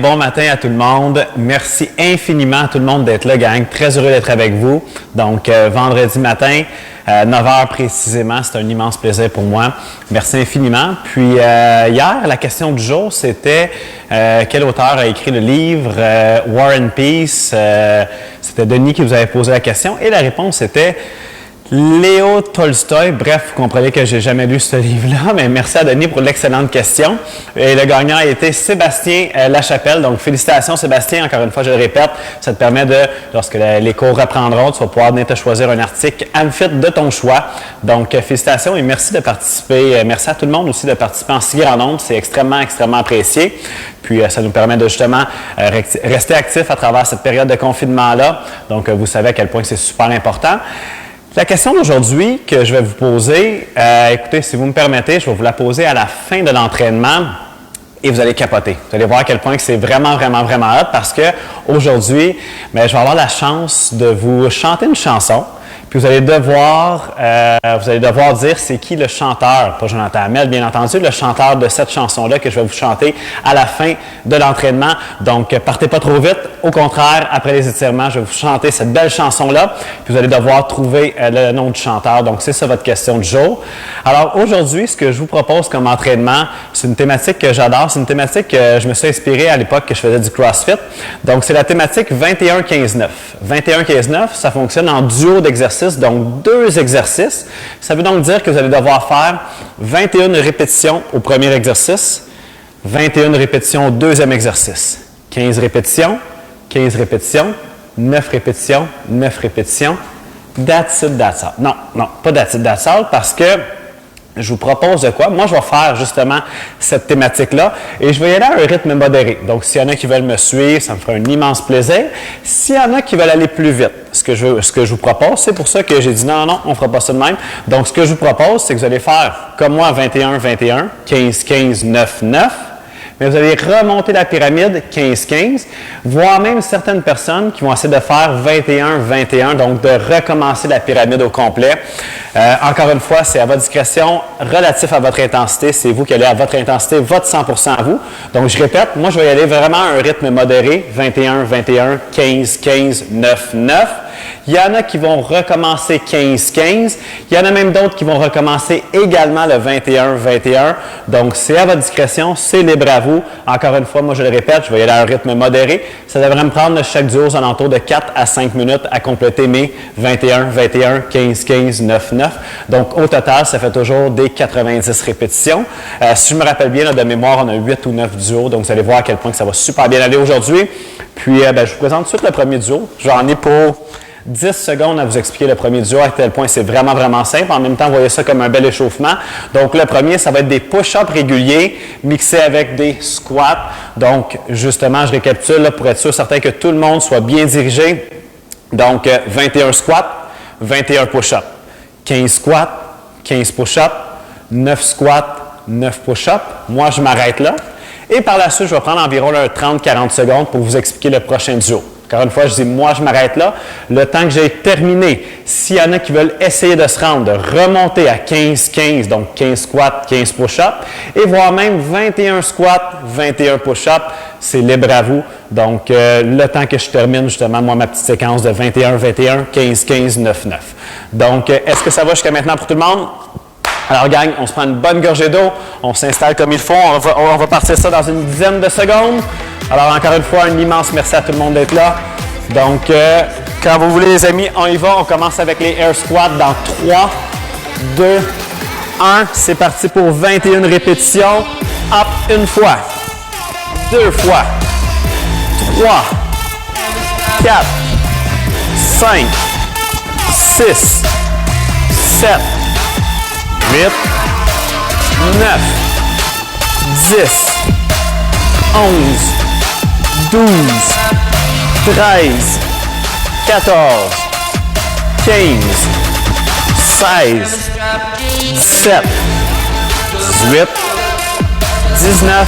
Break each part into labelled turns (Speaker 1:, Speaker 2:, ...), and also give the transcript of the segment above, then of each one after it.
Speaker 1: Bon matin à tout le monde. Merci infiniment à tout le monde d'être là, gang. Très heureux d'être avec vous. Donc, vendredi matin, 9h précisément, c'est un immense plaisir pour moi. Merci infiniment. Puis, hier, la question du jour, c'était quel auteur a écrit le livre War and Peace? C'était Denis qui vous avait posé la question et la réponse était Léo Tolstoï. Bref, vous comprenez que j'ai jamais lu ce livre-là, mais merci à Denis pour l'excellente question. Et le gagnant a été Sébastien Lachapelle. Donc, félicitations Sébastien. Encore une fois, je le répète, ça te permet de, lorsque les cours reprendront, tu vas pouvoir venir te choisir un article Amphit de ton choix. Donc, félicitations et merci de participer. Merci à tout le monde aussi de participer en si grand nombre. C'est extrêmement, extrêmement apprécié. Puis, ça nous permet de justement rester actifs à travers cette période de confinement-là. Donc, vous savez à quel point c'est super important. La question d'aujourd'hui que je vais vous poser, écoutez, si vous me permettez, je vais vous la poser à la fin de l'entraînement et vous allez capoter. Vous allez voir à quel point que c'est vraiment hot parce que aujourd'hui, je vais avoir la chance de vous chanter une chanson. Puis vous allez devoir dire c'est qui le chanteur, pas Jonathan Hamel, bien entendu, le chanteur de cette chanson-là que je vais vous chanter à la fin de l'entraînement. Donc, partez pas trop vite. Au contraire, après les étirements, je vais vous chanter cette belle chanson-là. Puis vous allez devoir trouver le nom du chanteur. Donc, c'est ça votre question du jour. Alors, aujourd'hui, ce que je vous propose comme entraînement, c'est une thématique que j'adore. C'est une thématique que je me suis inspiré à l'époque que je faisais du CrossFit. Donc, c'est la thématique 21-15-9. 21-15-9, ça fonctionne en duo d'exercices. Donc, 2 exercices. Ça veut donc dire que vous allez devoir faire 21 répétitions au premier exercice, 21 répétitions au deuxième exercice, 15 répétitions, 15 répétitions, 9 répétitions, 9 répétitions. That's it, that's all. Non, pas that's it, that's all, parce que je vous propose de quoi? Moi, je vais faire justement cette thématique-là et je vais y aller à un rythme modéré. Donc, s'il y en a qui veulent me suivre, ça me fera un immense plaisir. S'il y en a qui veulent aller plus vite, ce que je vous propose, c'est pour ça que j'ai dit non, on ne fera pas ça de même. Donc, ce que je vous propose, c'est que vous allez faire comme moi 21-21, 15-15, 9-9. Mais vous allez remonter la pyramide 15-15, voire même certaines personnes qui vont essayer de faire 21-21, donc de recommencer la pyramide au complet. Encore une fois, c'est à votre discrétion, relatif à votre intensité. C'est vous qui allez à votre intensité, votre 100% à vous. Donc, je répète, moi, je vais y aller vraiment à un rythme modéré, 21-21, 15-15, 9-9. Il y en a qui vont recommencer 15-15. Il y en a même d'autres qui vont recommencer également le 21-21. Donc, c'est à votre discrétion, c'est libre à vous. Encore une fois, moi, je le répète, je vais y aller à un rythme modéré. Ça devrait me prendre chaque duo aux alentours de 4 à 5 minutes à compléter mes 21-21, 15-15, 9-9. Donc, au total, ça fait toujours des 90 répétitions. Si je me rappelle bien, là, de mémoire, on a 8 ou 9 duos. Donc, vous allez voir à quel point que ça va super bien aller aujourd'hui. Puis, je vous présente tout de suite le premier duo. J'en ai pour 10 secondes à vous expliquer le premier duo, à quel point c'est vraiment simple. En même temps, vous voyez ça comme un bel échauffement. Donc, le premier, ça va être des push-ups réguliers mixés avec des squats. Donc, justement, je récapitule là, pour être sûr, certain que tout le monde soit bien dirigé. Donc, 21 squats, 21 push-ups. 15 squats, 15 push-ups. 9 squats, 9 push-ups. Moi, je m'arrête là. Et par la suite, je vais prendre environ 30-40 secondes pour vous expliquer le prochain duo. Encore une fois, je dis, moi, je m'arrête là. Le temps que j'ai terminé, s'il y en a qui veulent essayer de se rendre, de remonter à 15-15, donc 15 squats, 15 push-ups, et voire même 21 squats, 21 push-ups, c'est libre à vous. Donc, le temps que je termine, justement, moi, ma petite séquence de 21-21, 15-15, 9-9. Donc, est-ce que ça va jusqu'à maintenant pour tout le monde? Alors, gang, on se prend une bonne gorgée d'eau, on s'installe comme il faut, on va partir ça dans une dizaine de secondes. Alors, encore une fois, un immense merci à tout le monde d'être là. Donc, quand vous voulez, les amis, on y va. On commence avec les air squats dans 3, 2, 1. C'est parti pour 21 répétitions. Hop, une fois, 2 fois, 3, 4, 5, 6, 7, 8, 9, 10, 11, 12, 13, 14, 15, 16, 17, 18, 19,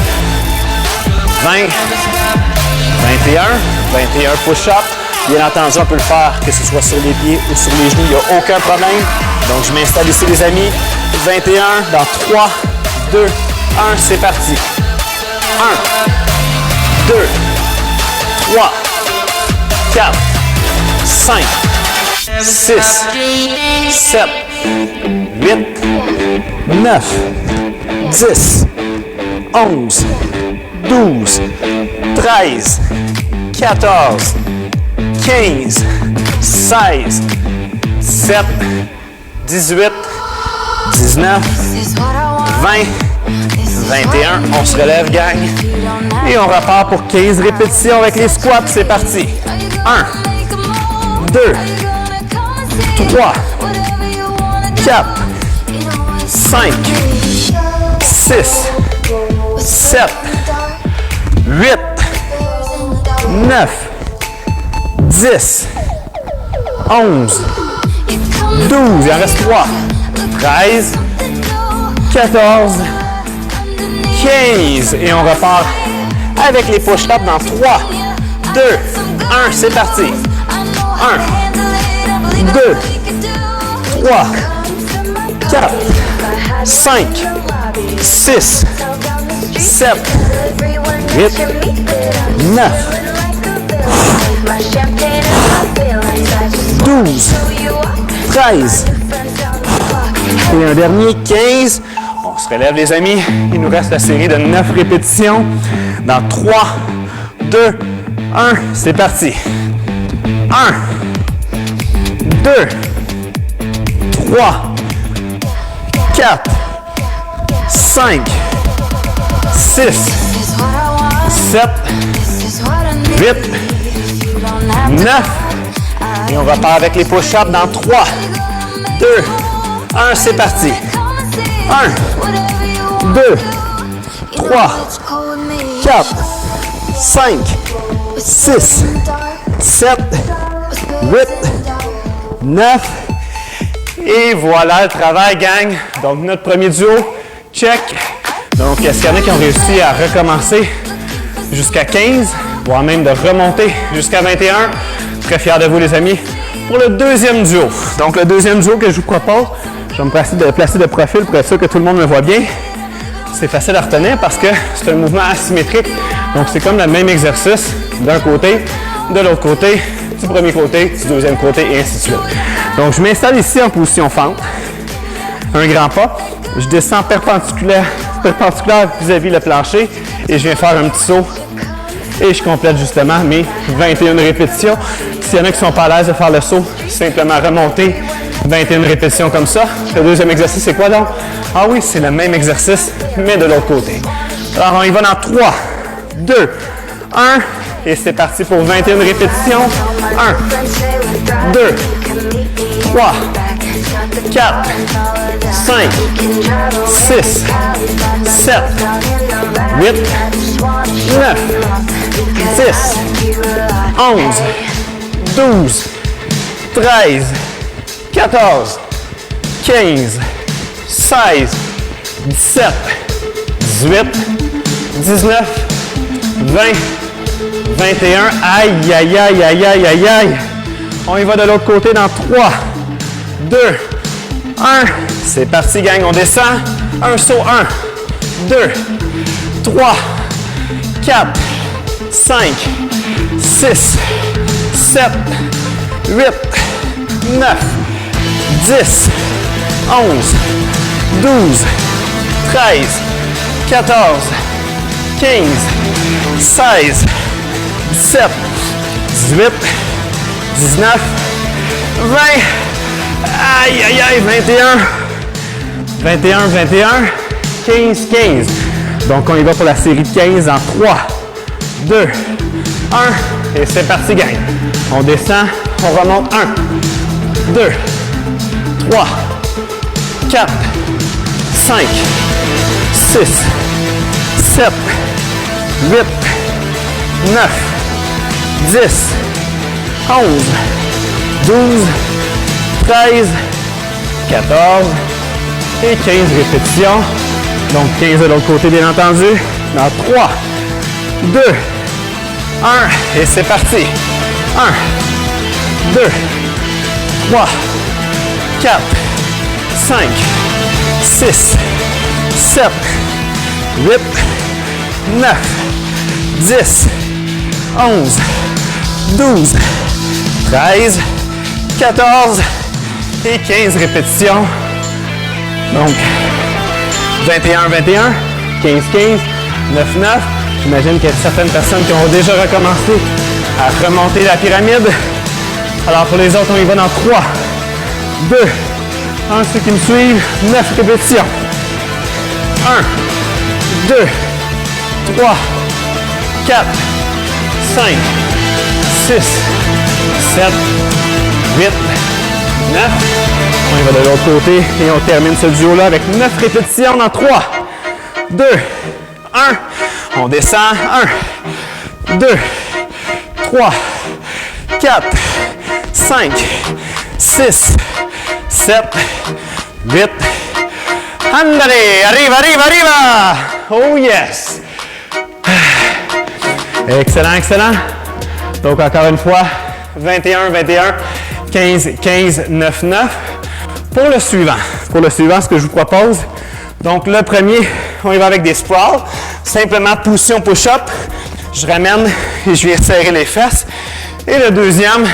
Speaker 1: 20, 21, 21 push-ups. Bien entendu, on peut le faire que ce soit sur les pieds ou sur les genoux, il n'y a aucun problème. Donc, je m'installe ici, les amis. 21 dans 3, 2, 1, c'est parti. 1, 2, 3, 4, 5, 6, 7, 8, 9, 10, 11, 12, 13, 14, 15, 16, 17, 18, 19, 20, 21. On se relève, gang. Et on repart pour 15 répétitions avec les squats. C'est parti. 1, 2, 3, 4, 5, 6, 7, 8, 9, 10, 11, 12, il en reste 3, 13, 14, 15. Et on repart avec les push-ups dans 3, 2, 1, c'est parti. 1, 2, 3, 4, 5, 6, 7, 8, 9, 12, 13, et un dernier, 15. On se relève, les amis. Il nous reste la série de 9 répétitions. Dans 3, 2, 1, c'est parti. 1, 2, 3, 4, 5, 6, 7, 8, 9. Et on repart avec les push-ups dans 3, 2, 1, c'est parti. 1, 2, 3, 4, 5, 6, 7, 8, 9. Et voilà le travail, gang. Donc, notre premier duo, check. Donc, est-ce qu'il y en a qui ont réussi à recommencer jusqu'à 15, voire même de remonter jusqu'à 21? Très fier de vous, les amis. Pour le deuxième duo. Donc, le deuxième duo que je vous propose, je vais me placer de profil pour être sûr que tout le monde me voit bien. C'est facile à retenir parce que c'est un mouvement asymétrique. Donc, c'est comme le même exercice d'un côté, de l'autre côté, du premier côté, du deuxième côté et ainsi de suite. Donc, je m'installe ici en position fente. Un grand pas. Je descends perpendiculaire vis-à-vis le plancher et je viens faire un petit saut. Et je complète justement mes 21 répétitions. S'il y en a qui ne sont pas à l'aise de faire le saut, simplement remonter 21 répétitions comme ça. Le deuxième exercice, c'est quoi donc? Ah oui, c'est le même exercice, mais de l'autre côté. Alors, on y va dans 3, 2, 1. Et c'est parti pour 21 répétitions. 1, 2, 3, 4, 5, 6, 7, 8, 9, 10, 11, 12, 13, 14, 15, 16, 17, 18, 19, 20, 21. Aïe, aïe, aïe, aïe, aïe, aïe, aïe. On y va de l'autre côté dans 3, 2, 1. C'est parti, gang. On descend. Un saut. 1, 2, 3, 4, 5, 6, 7, 8, 9, 10, 11, 12, 13, 14, 15, 16, 17, 18, 19, 20. Aïe, aïe, aïe, 21. 21, 21, 15, 15. Donc, on y va pour la série de 15 en 3, 2, 1. Et c'est parti, gang. On descend, on remonte. 1, 2, 3, 4, 5, 6, 7, 8, 9, 10, 11, 12, 13, 14 et 15 répétitions. Donc 15 de l'autre côté, bien entendu. Dans 3, 2, 1 et c'est parti. 1, 2, 3, 4, 5, 6, 7, 8, 9, 10, 11, 12, 13, 14 et 15 répétitions. Donc, 21, 21, 15, 15, 9, 9. J'imagine qu'il y a certaines personnes qui ont déjà recommencé à remonter la pyramide. Alors, pour les autres, on y va dans 3, 2, 1. Ceux qui me suivent, 9 répétitions. 1, 2, 3, 4, 5, 6, 7, 8, 9. On y va de l'autre côté et on termine ce duo-là avec 9 répétitions dans 3, 2, 1. On descend. 1, 2, 3, 4, 5, 6, 7, 8. Andale, arriva, arriva, arriva. Oh yes. Excellent, excellent. Donc encore une fois, 21, 21, 15, 15, 9, 9. Pour le suivant, ce que je vous propose, donc le premier, on y va avec des sprawls. Simplement position push-up. Je ramène et je viens serrer les fesses. Et le deuxième,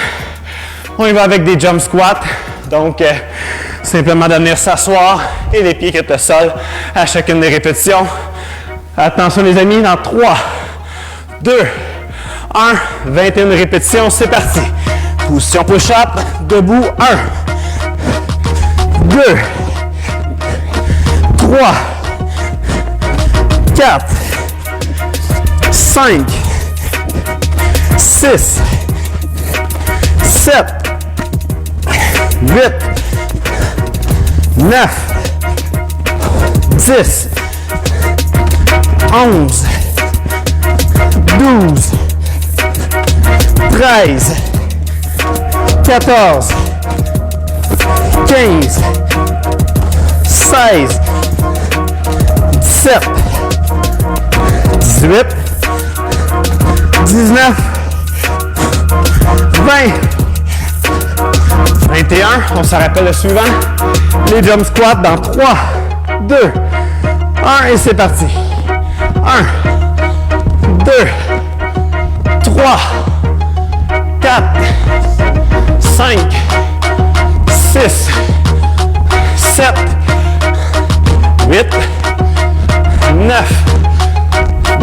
Speaker 1: on y va avec des jump squats. Donc, simplement de venir s'asseoir et les pieds quittent le sol à chacune des répétitions. Attention les amis, dans 3, 2, 1, 21 répétitions, c'est parti. Position push-up, debout, 1, 2, 3, 4, 5, 6, 7, 8, 9, 10, 11, 12, 13, 14, 15, 16, 17, 18, 19, 20, 21. On se rappelle le suivant. Les jump squats dans 3, 2, 1 et c'est parti. 1, 2, 3, 4, 5, 6, 7, 8, 9,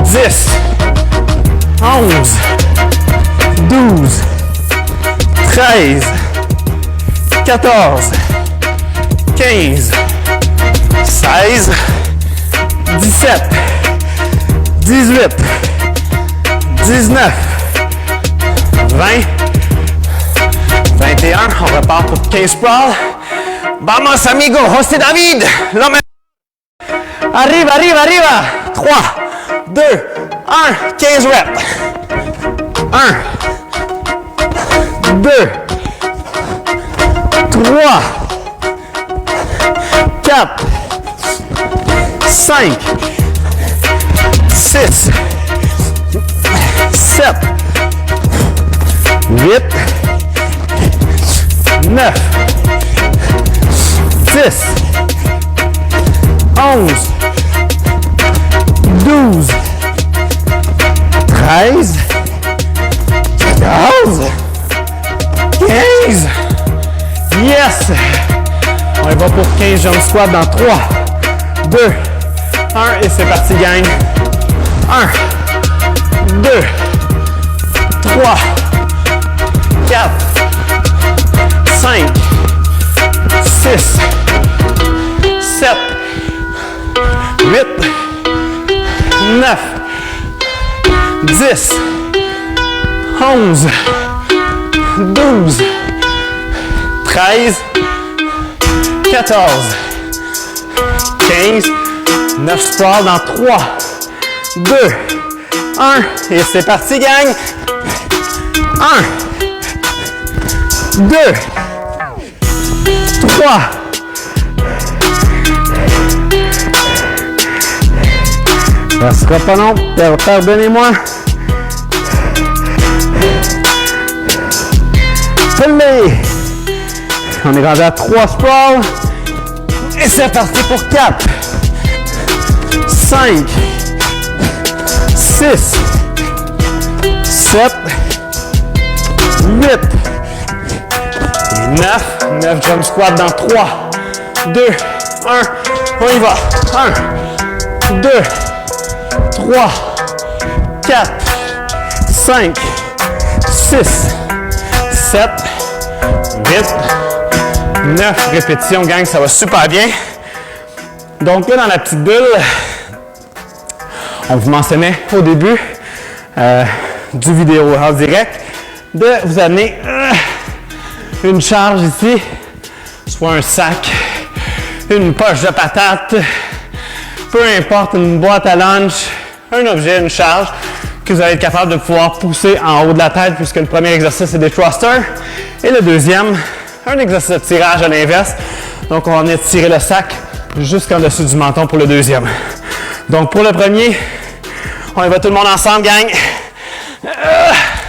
Speaker 1: 10, 11, 12, 13, 14, 15, 16, 17, 18, 19, 20, 21. On repart pour 15 sprawls. Vamos amigo, José David. Arriba, arriba, arriba. 3, 2, 1, 15 reps. 1, 2, 3, 4, 5, 6, 7, 8, 9, 10, 11, 12, 13, 14, 15. Yes! On y va pour 15 jump squats dans 3, 2, 1 et c'est parti, gang. 1, 2, 3, 4, 5, 6, 7, 8, 9, 10, 11, 12, 13, 14, 15, 9 sprawls dans 3, 2, 1 et c'est parti, gang. 1, 2, 3, 4. Ça sera pas long, pardonnez-moi. Allez. On est rendu à 3 sprawls. Et c'est parti pour 4, 5, 6, 7, 8 et 9. 9 jump squats dans 3, 2, 1. On y va. 1, 2, 3, 4, 5, 6, 7, 8, 9 répétitions, gang, ça va super bien. Donc là, dans la petite bulle, on vous mentionnait au début du vidéo en direct de vous amener une charge ici, soit un sac, une poche de patates, peu importe, une boîte à lunch, un objet, une charge que vous allez être capable de pouvoir pousser en haut de la tête puisque le premier exercice c'est des thrusters et le deuxième, un exercice de tirage à l'inverse. Donc on va venir tirer le sac jusqu'en dessous du menton pour le deuxième. Donc pour le premier, on y va tout le monde ensemble, gang.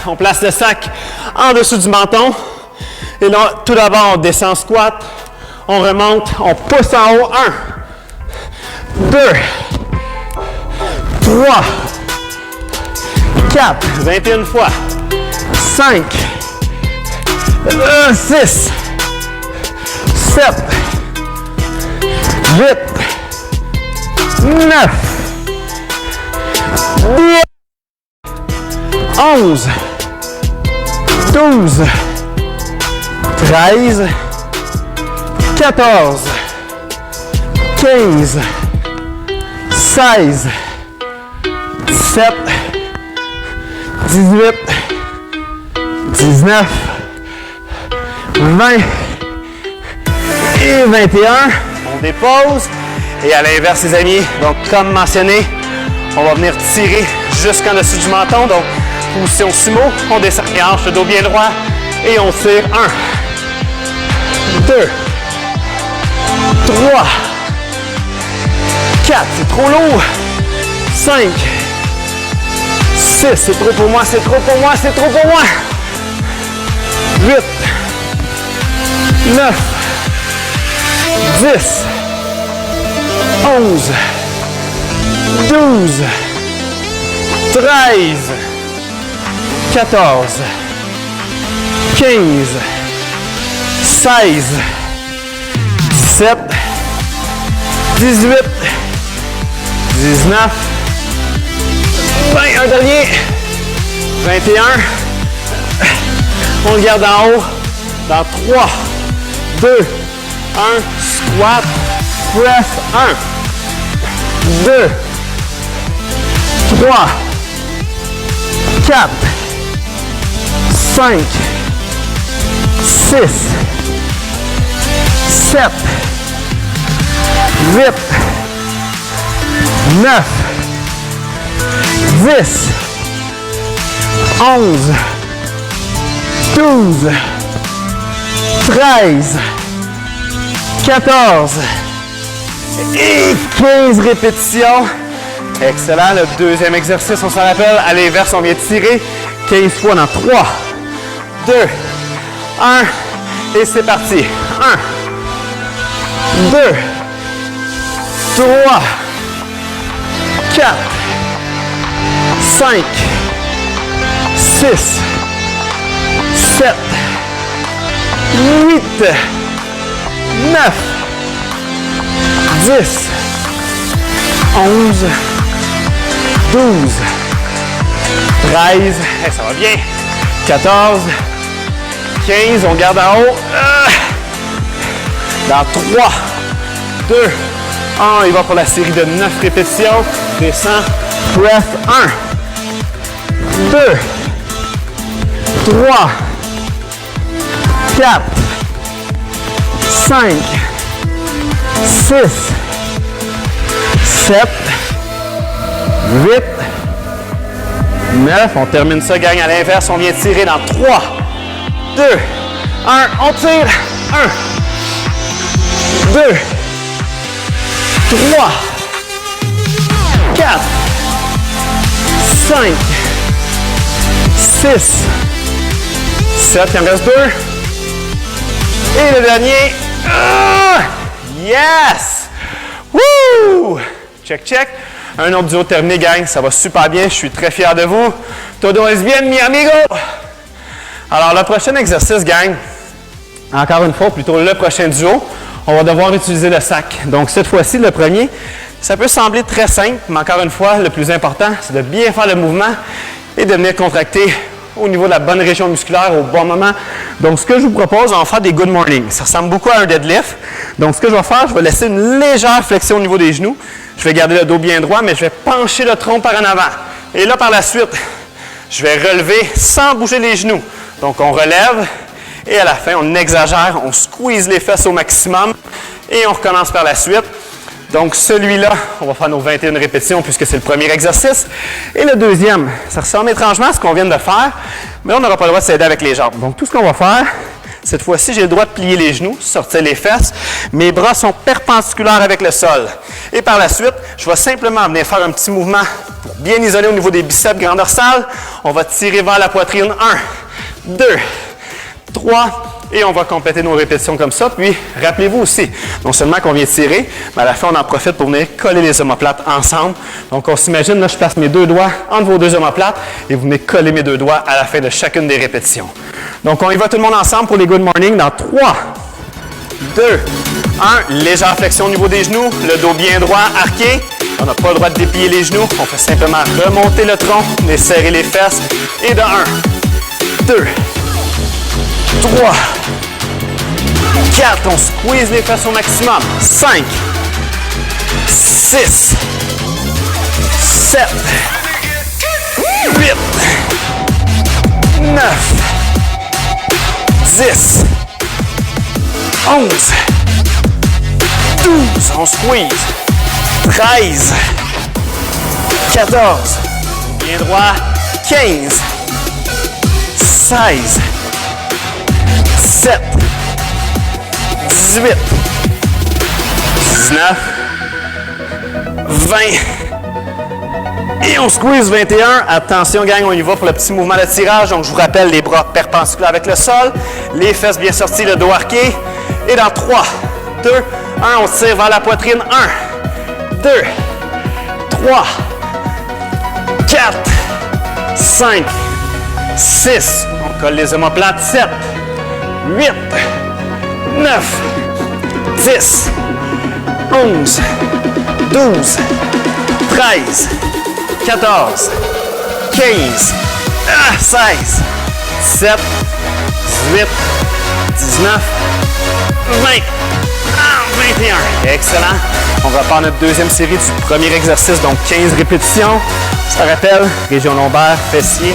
Speaker 1: On place le sac en dessous du menton. Et là, tout d'abord, on descend squat. On remonte, on pousse en haut. 1, 2, 3, 4, 21 fois. 5, 6, 7, 8, 9, 10, 11, 12, 13, 14, 15, 16, 17, 18, 19, 20 et 21. On dépose. Et à l'inverse, les amis, donc comme mentionné, on va venir tirer jusqu'en dessous du menton. Donc, position sumo, on descend les hanches, le dos bien droit et on tire. 1, 2, 3, 4, c'est trop lourd. 5, 6, c'est trop pour moi, c'est trop pour moi, c'est trop pour moi. 8, 9, 10, 11, 12, 13, 14, 15, 16, 17, 18, 19, 20, un dernier, 21. On le garde en haut. Dans 3, 2, 1, squat, press, 1, 2, 3, 4, 5, 6, 7, 8, 9, 10, 11, 12, 13, 14 et 15 répétitions. Excellent. Le deuxième exercice, on s'en rappelle. À l'inverse, on vient tirer 15 fois dans 3, 2, 1, et c'est parti. 1, 2, 3, 4, 5, 6, 7, 8, 9, 10, 11, 12, 13, ça va bien, 14, 15, on garde en haut, dans 3, 2, 1, il va pour la série de 9 répétitions, descend, breath, 1, 2, 3, 4, 5, 6, 7, 8, 9. On termine ça, gang, à l'inverse. On vient tirer dans 3, 2, 1. On tire. 1, 2, 3, 4, 5, 6, 7. Il en reste 2. Et le dernier. Yes! Woo! Check, check. Un autre duo terminé, gang. Ça va super bien. Je suis très fier de vous. Todo es bien, mi amigo. Alors, le prochain exercice, gang, encore une fois, plutôt le prochain duo, on va devoir utiliser le sac. Donc, cette fois-ci, le premier, ça peut sembler très simple, mais encore une fois, le plus important, c'est de bien faire le mouvement et de venir contracter au niveau de la bonne région musculaire au bon moment. Donc, ce que je vous propose, on va faire des good morning. Ça ressemble beaucoup à un deadlift. Donc, ce que je vais faire, je vais laisser une légère flexion au niveau des genoux. Je vais garder le dos bien droit, mais je vais pencher le tronc par en avant. Et là, par la suite, je vais relever sans bouger les genoux. Donc, on relève et à la fin, on exagère, on squeeze les fesses au maximum et on recommence par la suite. Donc, celui-là, on va faire nos 21 répétitions puisque c'est le premier exercice. Et le deuxième, ça ressemble étrangement à ce qu'on vient de faire, mais on n'aura pas le droit de s'aider avec les jambes. Donc, tout ce qu'on va faire, cette fois-ci, j'ai le droit de plier les genoux, sortir les fesses. Mes bras sont perpendiculaires avec le sol. Et par la suite, je vais simplement venir faire un petit mouvement pour bien isoler au niveau des biceps, grand dorsal. On va tirer vers la poitrine. 1, 2, 3. Et on va compléter nos répétitions comme ça. Puis, rappelez-vous aussi, non seulement qu'on vient tirer, mais à la fin, on en profite pour venir coller les omoplates ensemble. Donc, on s'imagine, là, je place mes deux doigts entre vos deux omoplates et vous venez coller mes deux doigts à la fin de chacune des répétitions. Donc, on y va tout le monde ensemble pour les good morning dans 3, 2, 1. Légère flexion au niveau des genoux, le dos bien droit, arqué. On n'a pas le droit de déplier les genoux. On fait simplement remonter le tronc, venir serrer les fesses. Et de 1, 2, 3, 4, on squeeze les fesses au maximum. 5, 6, 7, 8, 9, 10, 11, 12, on squeeze. 13, 14, bien droit. 15, 16, 17, 18, 19, 20 et on squeeze 21. Attention, gang, on y va pour le petit mouvement de tirage. Donc, je vous rappelle, les bras perpendiculaires avec le sol, les fesses bien sorties, le dos arqué. Et dans 3, 2, 1, on tire vers la poitrine. 1, 2, 3, 4, 5, 6. On colle les omoplates. 7, 8, 9, 10, 11, 12, 13, 14, 15, 16, 17, 18, 19, 20, 21. Excellent. On va faire notre deuxième série du premier exercice, donc 15 répétitions. Ça rappelle, région lombaire, fessier,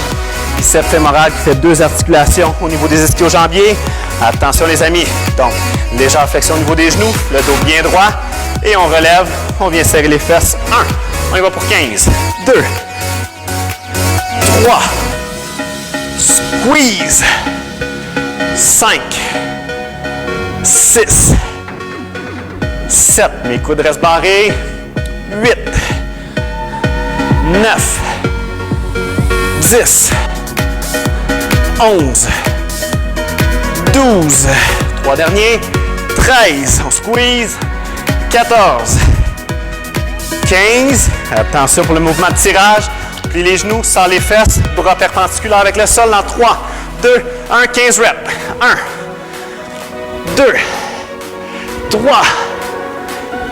Speaker 1: biceps fémoral qui fait 2 articulations au niveau des ischio-jambiers. Attention les amis, donc légère flexion au niveau des genoux, le dos bien droit et on relève, on vient serrer les fesses. 1, on y va pour 15, 2, 3, squeeze, 5, 6, 7, mes coudes restent barrés, 8, 9, 10, 11, 12. 3 derniers. 13. On squeeze. 14. 15. Attention pour le mouvement de tirage. Plie les genoux, sors les fesses. Bras perpendiculaires avec le sol dans 3, 2, 1. 15 reps. 1, 2, 3,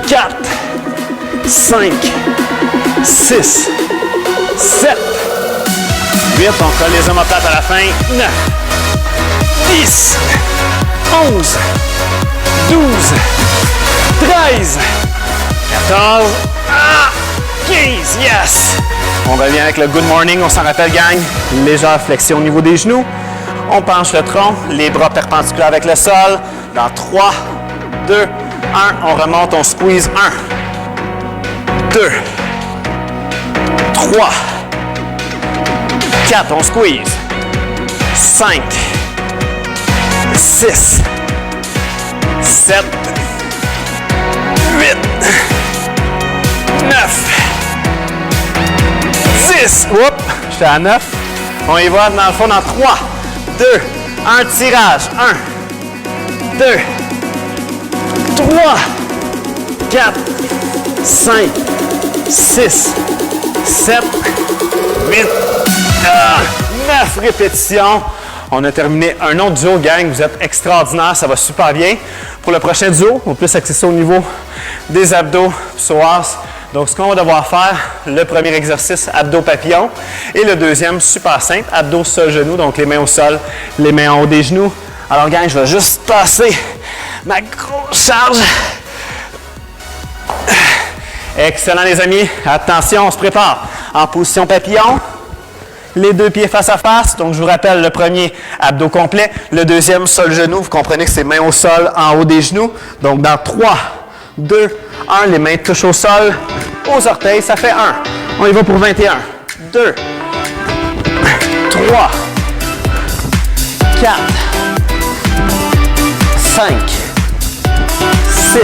Speaker 1: 4, 5, 6, 7, 8. On colle les omoplates à la fin. 9, 10, 11, 12, 13, 14, 15. Yes! On revient avec le good morning. On s'en rappelle, gang. Légère flexion au niveau des genoux. On penche le tronc, les bras perpendiculaires avec le sol. Dans 3, 2, 1. On remonte, on squeeze. 1, 2, 3, 4. On squeeze. 5, 6, 7, 8, 9, 10. Oups, j'étais à 9. On y va dans le fond dans 3, 2, 1. Tirage. 1, 2, 3, 4, 5, 6, 7, 8, 9 répétitions. On a terminé un autre duo, gang. Vous êtes extraordinaires, ça va super bien. Pour le prochain duo, on peut s'axer au niveau des abdos, psoas. Donc, ce qu'on va devoir faire, le premier exercice, abdos papillon. Et le deuxième, super simple, abdos sol-genou. Donc, les mains au sol, les mains en haut des genoux. Alors, gang, je vais juste passer ma grosse charge. Excellent, les amis. Attention, on se prépare en position papillon. Les deux pieds face à face. Donc, je vous rappelle, le premier, abdos complet. Le deuxième, sol-genou. Vous comprenez que c'est mains au sol, en haut des genoux. Donc, dans 3, 2, 1, les mains touchent au sol, aux orteils. Ça fait 1. On y va pour 21. 2, 3, 4, 5, 6,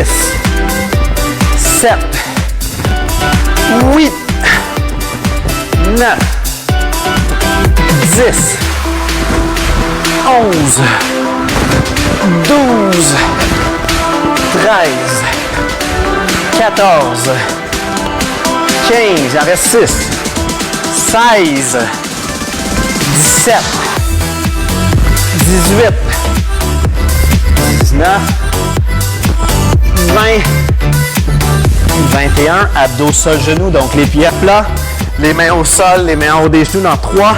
Speaker 1: 7, 8, 9, 10, 11, 12, 13, 14, 15, il en reste 6, 16, 17, 18, 19, 20, 21, abdos sol genoux, donc les pieds à plat, les mains au sol, les mains en haut des genoux dans 3,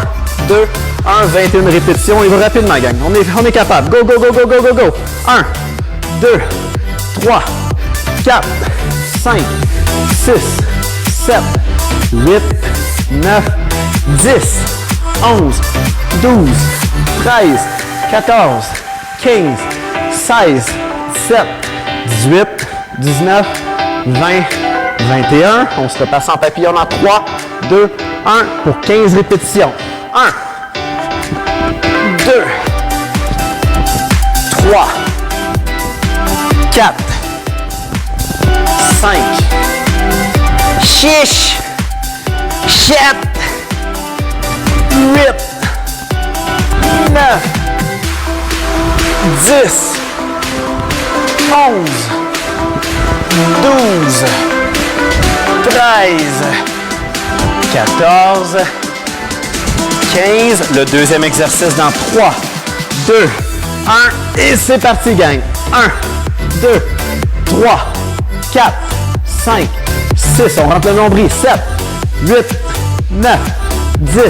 Speaker 1: 2, 1, 21 répétitions. On y va rapidement, gang. On est capable. Go, go, go, go, go, go, go. 1, 2, 3, 4, 5, 6, 7, 8, 9, 10, 11, 12, 13, 14, 15, 16, 17, 18, 19, 20, 21. On se repasse en papillon dans 3, 2, 1 pour 15 répétitions. 1, 2, 3, 4, 5, chiche, 7, 8, 9, 10, 11, 12, 13, 14, 15. Le deuxième exercice dans 3, 2, 1. Et c'est parti, gang. 1, 2, 3, 4, 5, 6. On rentre le nombril. 7, 8, 9, 10,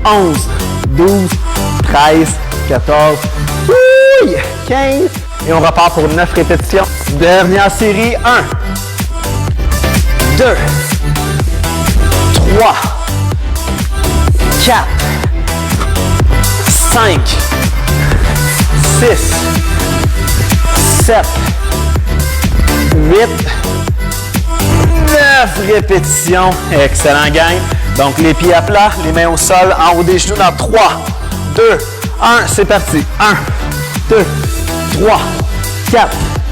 Speaker 1: 11, 12, 13, 14, 15. Et on repart pour 9 répétitions. Dernière série. 1, 2, 3, 4, 5, 6, 7, 8, 9 répétitions. Excellent, gang. Donc, les pieds à plat, les mains au sol, en haut des genoux dans 3, 2, 1. C'est parti. 1, 2, 3, 4,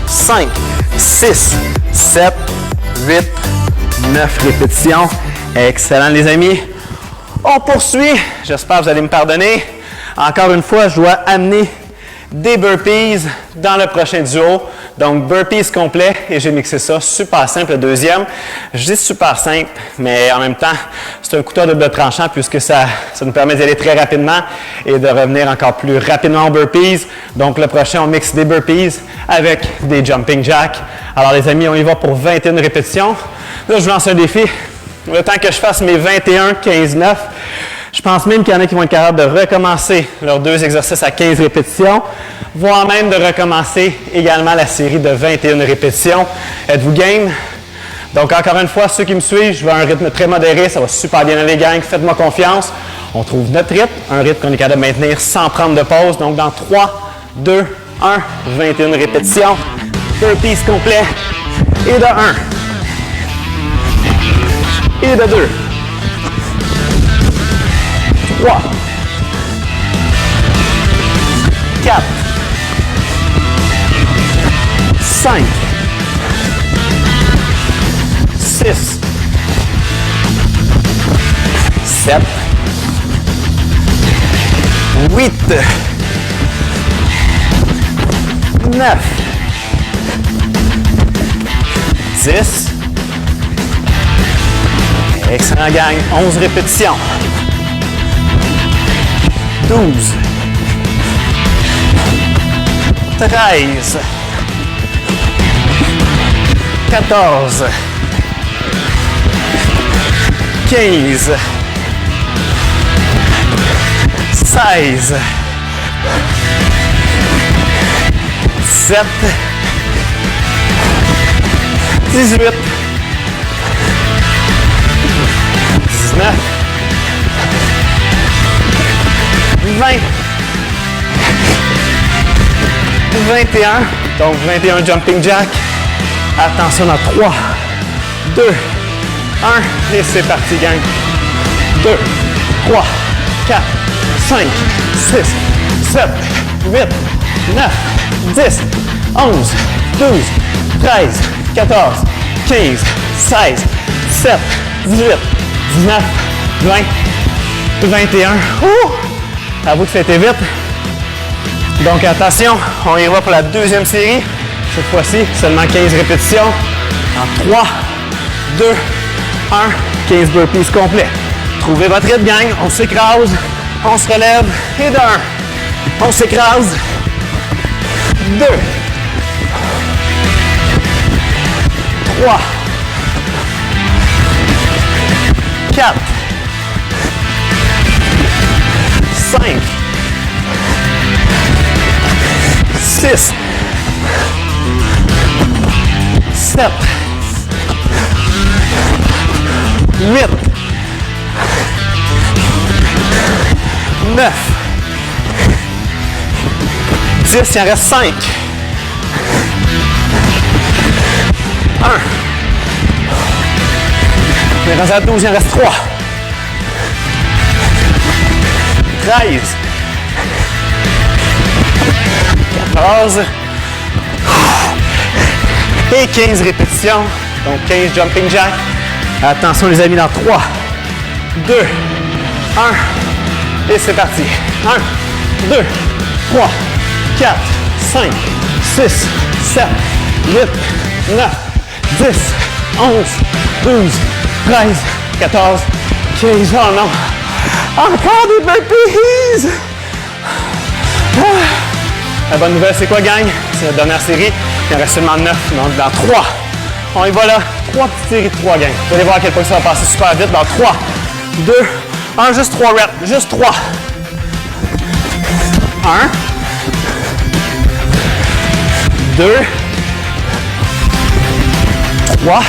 Speaker 1: 5, 6, 7, 8, 9 répétitions. Excellent, les amis. On poursuit. J'espère que vous allez me pardonner. Encore une fois, je dois amener des burpees dans le prochain duo. Donc, burpees complet et j'ai mixé ça. Super simple, le deuxième. Je dis super simple, mais en même temps, c'est un couteau à double tranchant puisque ça nous permet d'y aller très rapidement et de revenir encore plus rapidement aux burpees. Donc, le prochain, on mixe des burpees avec des jumping jacks. Alors, les amis, on y va pour 21 répétitions. Là, je vous lance un défi. Le temps que je fasse mes 21, 15, 9, je pense même qu'il y en a qui vont être capables de recommencer leurs 2 exercices à 15 répétitions, voire même de recommencer également la série de 21 répétitions. Êtes-vous game? Donc, encore une fois, ceux qui me suivent, je veux un rythme très modéré, ça va super bien aller, gang. Faites-moi confiance. On trouve notre rythme, un rythme qu'on est capable de maintenir sans prendre de pause. Donc, dans 3, 2, 1, 21 répétitions. Burpees complet. Et de 1. Et de 2. 3, 4, 5, 6, 7, 8, 9, 10. Excellent, gang. 11 répétitions. 12, 13, 14, 15, 16, 17, 18, 19, 20, 21, donc 21 jumping jack. Attention dans 3, 2, 1 et c'est parti, gang. 2, 3, 4, 5, 6, 7, 8, 9, 10, 11, 12, 13, 14, 15, 16, 17, 18, 19, 20, 21. Avoue que ça a été vite. Donc attention, on y va pour la deuxième série. Cette fois-ci, seulement 15 répétitions. En 3, 2, 1, 15 burpees complets. Trouvez votre rythme, gang. On s'écrase, on se relève. Et de 1, on s'écrase. 2, 3, 4, 5, 6, 7, 8, 9, 10, il en reste 5. 1. On est rendu à 12, il en reste 3. 13. 14. Et 15 répétitions. Donc 15 jumping jack. Attention les amis, dans 3, 2, 1. Et c'est parti. 1, 2, 3, 4, 5, 6, 7, 8, 9, 10, 11, 12, 13, 14, 15. Oh non! Encore des burpees! La bonne nouvelle, c'est quoi, gang? C'est la dernière série. Il en reste seulement 9. Donc, dans 3. On y va là. 3 petites séries de 3, gang. Vous allez voir à quel point ça va passer super vite. Dans 3, 2, 1. Juste 3 reps. Juste 3. 1. 2. 3.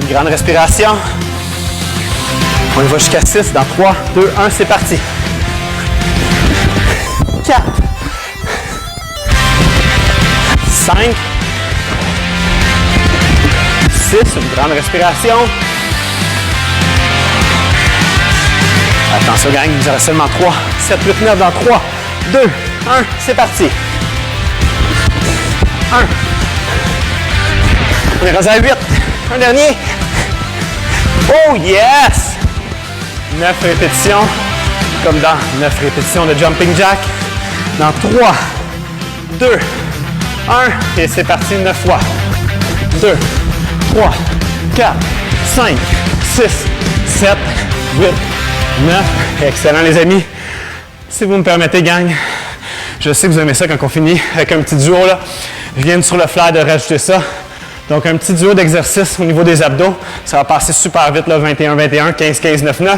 Speaker 1: Une grande respiration. On y va jusqu'à 6. Dans 3, 2, 1. C'est parti. 4. 5, 6, une grande respiration. Attention, gang, il nous en reste seulement 3, 7, 8, 9 dans 3, 2, 1, c'est parti. 1. On est rendu à 8. Un dernier. Oh yes! 9 répétitions, comme dans 9 répétitions de jumping jack. Dans 3, 2, 1, et c'est parti 9 fois. 2, 3, 4, 5, 6, 7, 8, 9. Excellent les amis. Si vous me permettez, gang, je sais que vous aimez ça quand on finit avec un petit duo là. Je viens sur le fly de rajouter ça. Donc, un petit duo d'exercices au niveau des abdos. Ça va passer super vite, là, 21-21, 15-15, 9-9.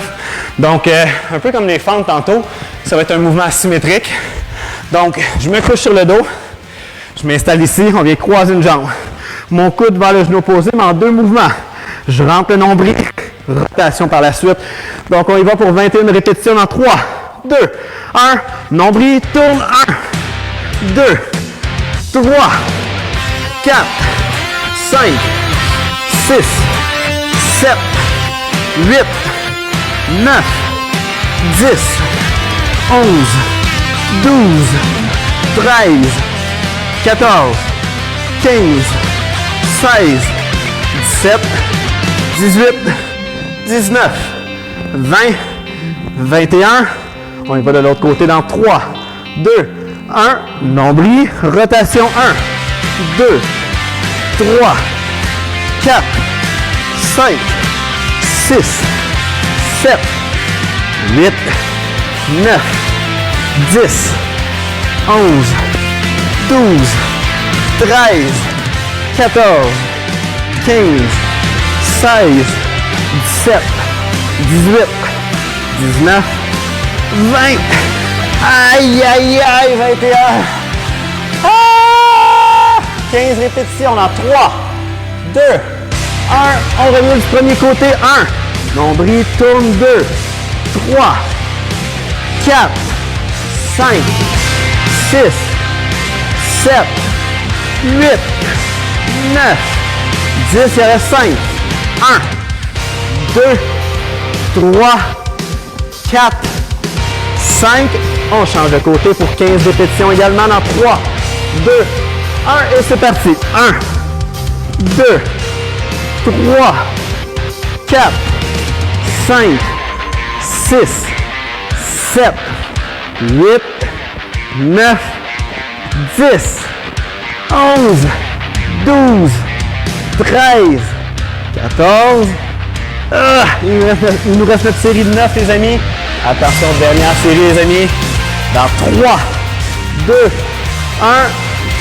Speaker 1: Donc, un peu comme les fentes tantôt, ça va être un mouvement asymétrique. Donc, je me couche sur le dos. Je m'installe ici. On vient croiser une jambe. Mon coude vers le genou opposé, mais en 2 mouvements. Je rentre le nombril. Rotation par la suite. Donc, on y va pour 21 répétitions dans 3, 2, 1. Nombril, tourne. 1, 2, 3, 4, 5, 6, 7, 8, 9, 10, 11, 12, 13, 14, 15, 16, 17, 18, 19, 20, 21. On y va de l'autre côté dans 3, 2, 1. Nombril, rotation 1, 2, 3, 4, 5, 6, 7, 8, 9, 10, 11, 12, 13, 14, 15, 16, 17, 18, 19, 20. Aïe, aïe, aïe, 21. 15 répétitions dans 3, 2, 1. On revient du premier côté. 1. Nombril tourne. 2, 3, 4, 5, 6, 7, 8, 9, 10. Il reste 5. 1, 2, 3, 4, 5. On change de côté pour 15 répétitions également dans 3, 2, 1 et c'est parti. 1, 2, 3, 4, 5, 6, 7, 8, 9, 10, 11, 12, 13, 14. Il nous reste notre série de 9 les amis. Attention, dernière série les amis. Dans 3, 2, 1.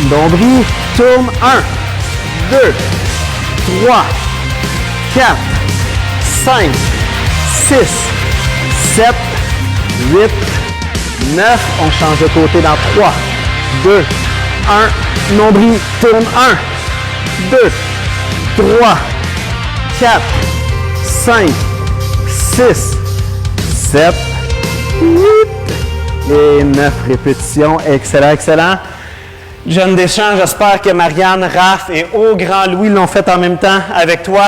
Speaker 1: Nombril, tourne. 1, 2, 3, 4, 5, 6, 7, 8, 9. On change de côté dans 3, 2, 1. Nombril, tourne. 1, 2, 3, 4, 5, 6, 7, 8 et 9 répétitions. Excellent, excellent. Jeune Deschamps, j'espère que Marianne, Raph et Grand Louis l'ont fait en même temps avec toi.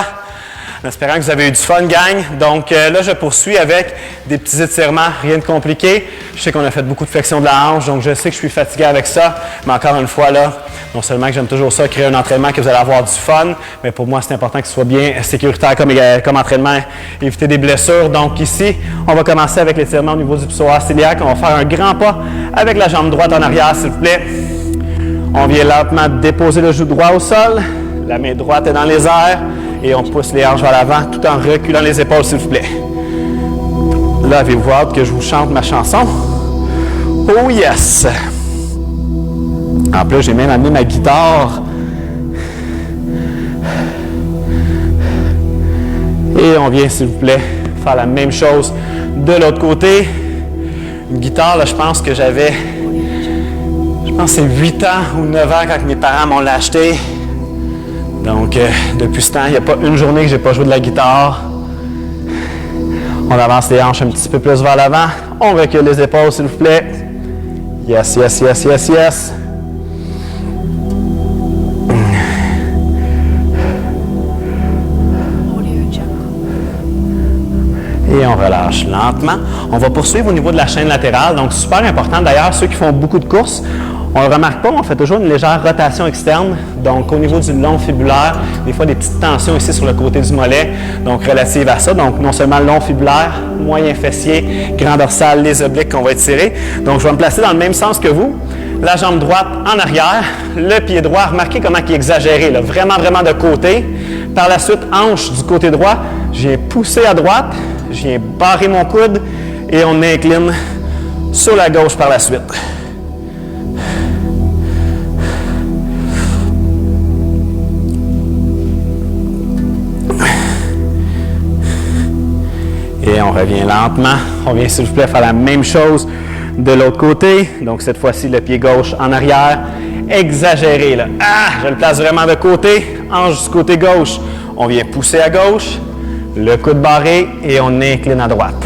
Speaker 1: En espérant que vous avez eu du fun, gang. Donc là, je poursuis avec des petits étirements, rien de compliqué. Je sais qu'on a fait beaucoup de flexion de la hanche, donc je sais que je suis fatigué avec ça. Mais encore une fois, là, non seulement que j'aime toujours ça, créer un entraînement que vous allez avoir du fun, mais pour moi, c'est important que ce soit bien sécuritaire comme entraînement, éviter des blessures. Donc ici, on va commencer avec l'étirement au niveau du psoas iliaque. On va faire un grand pas avec la jambe droite en arrière, s'il vous plaît. On vient lentement déposer le genou droit au sol. La main droite est dans les airs. Et on pousse les hanches vers l'avant tout en reculant les épaules, s'il vous plaît. Là, avez-vous hâte que je vous chante ma chanson? Oh yes! En plus, j'ai même amené ma guitare. Et on vient, s'il vous plaît, faire la même chose de l'autre côté. Une guitare, là, je pense que j'avais... Je pense que c'est 8 ans ou 9 ans quand mes parents m'ont acheté. Donc, depuis ce temps, il n'y a pas une journée que je n'ai pas joué de la guitare. On avance les hanches un petit peu plus vers l'avant. On recule les épaules, s'il vous plaît. Yes, yes, yes, yes, yes. Et on relâche lentement. On va poursuivre au niveau de la chaîne latérale. Donc, super important. D'ailleurs, ceux qui font beaucoup de courses, on ne le remarque pas, mais on fait toujours une légère rotation externe. Donc, au niveau du long fibulaire, des fois des petites tensions ici sur le côté du mollet. Donc, relative à ça. Donc, non seulement long fibulaire, moyen fessier, grand dorsal, les obliques qu'on va étirer. Donc, je vais me placer dans le même sens que vous. La jambe droite en arrière, le pied droit, remarquez comment il est exagéré, là, vraiment, vraiment de côté. Par la suite, hanche du côté droit, je viens pousser à droite, je viens barrer mon coude et on incline sur la gauche par la suite. Et on revient lentement. On vient, s'il vous plaît, faire la même chose de l'autre côté. Donc, cette fois-ci, le pied gauche en arrière. Exagéré, là. Ah! Je le place vraiment de côté. Hanche du côté gauche. On vient pousser à gauche. Le coude barré et on incline à droite.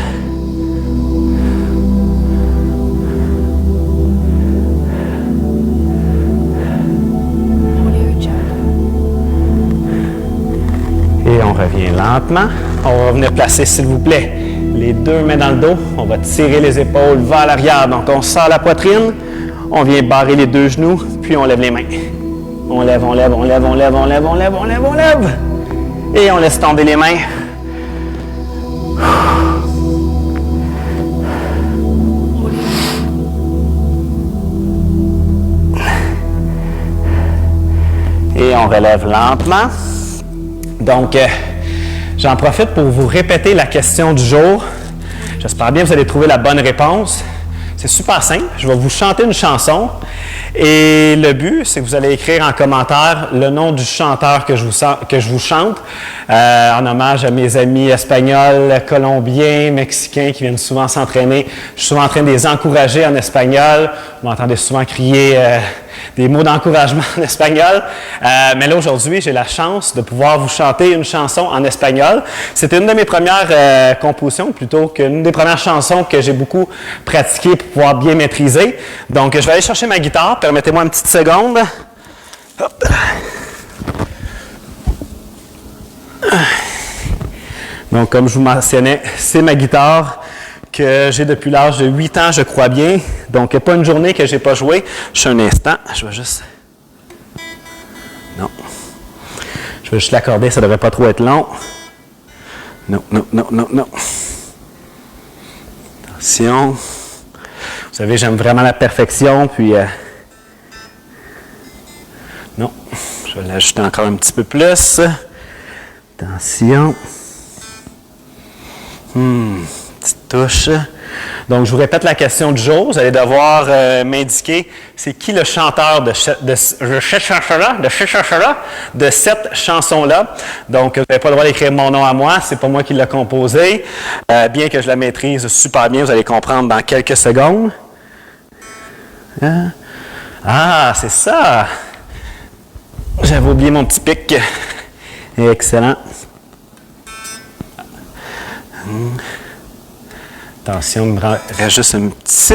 Speaker 1: Et on revient lentement. On va venir placer, s'il vous plaît, les deux mains dans le dos. On va tirer les épaules vers l'arrière. Donc, on sort la poitrine. On vient barrer les deux genoux, puis on lève les mains. On lève, on lève, on lève, on lève, on lève, on lève, on lève, on lève. Et on laisse tomber les mains. Et on relève lentement. Donc, j'en profite pour vous répéter la question du jour. J'espère bien que vous allez trouver la bonne réponse. C'est super simple. Je vais vous chanter une chanson et le but, c'est que vous allez écrire en commentaire le nom du chanteur que je vous chante en hommage à mes amis espagnols, colombiens, mexicains qui viennent souvent s'entraîner. Je suis souvent en train de les encourager en espagnol. Vous m'entendez souvent crier des mots d'encouragement en espagnol. Mais là, aujourd'hui, j'ai la chance de pouvoir vous chanter une chanson en espagnol. C'était une de mes premières compositions, plutôt qu'une des premières chansons que j'ai beaucoup pratiquées pour pouvoir bien maîtriser. Donc, je vais aller chercher ma guitare. Permettez-moi une petite seconde. Hop. Donc, comme je vous mentionnais, c'est ma guitare que j'ai depuis l'âge de 8 ans, je crois bien. Donc, il n'y a pas une journée que je n'ai pas joué. Juste un instant. Je vais juste... Non. Je vais juste l'accorder, ça ne devrait pas trop être long. Non, non, non, non, non. Attention. Vous savez, j'aime vraiment la perfection, puis... Non. Je vais l'ajouter encore un petit peu plus. Attention. Petite touche. Donc, je vous répète la question du jour. Vous allez devoir m'indiquer c'est qui le chanteur de cette chanson-là. Donc, vous n'avez pas le droit d'écrire mon nom à moi. C'est pas moi qui l'ai composé. Bien que je la maîtrise super bien, vous allez comprendre dans quelques secondes. Ah, c'est ça! J'avais oublié mon petit pic. Excellent. Attention, il me reste juste un petit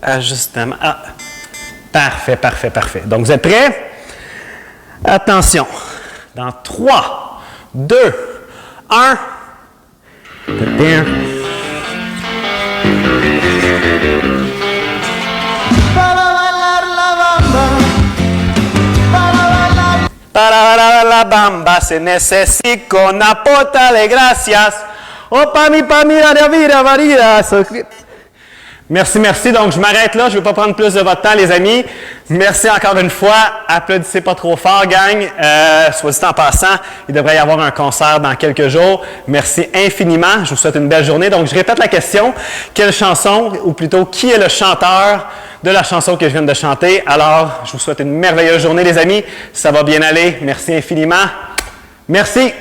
Speaker 1: ajustement. Ah, parfait, parfait, parfait. Donc, vous êtes prêts? Attention. Dans 3, 2, 1. Para la bamba se necesita una pota de gracias. Oh, pa mi vira varida. Merci, merci. Donc, je m'arrête là. Je ne vais pas prendre plus de votre temps, les amis. Merci encore une fois. Applaudissez pas trop fort, gang. Soit dit en passant, il devrait y avoir un concert dans quelques jours. Merci infiniment. Je vous souhaite une belle journée. Donc, je répète la question. Quelle chanson, ou plutôt, qui est le chanteur de la chanson que je viens de chanter? Alors, je vous souhaite une merveilleuse journée, les amis. Ça va bien aller. Merci infiniment. Merci.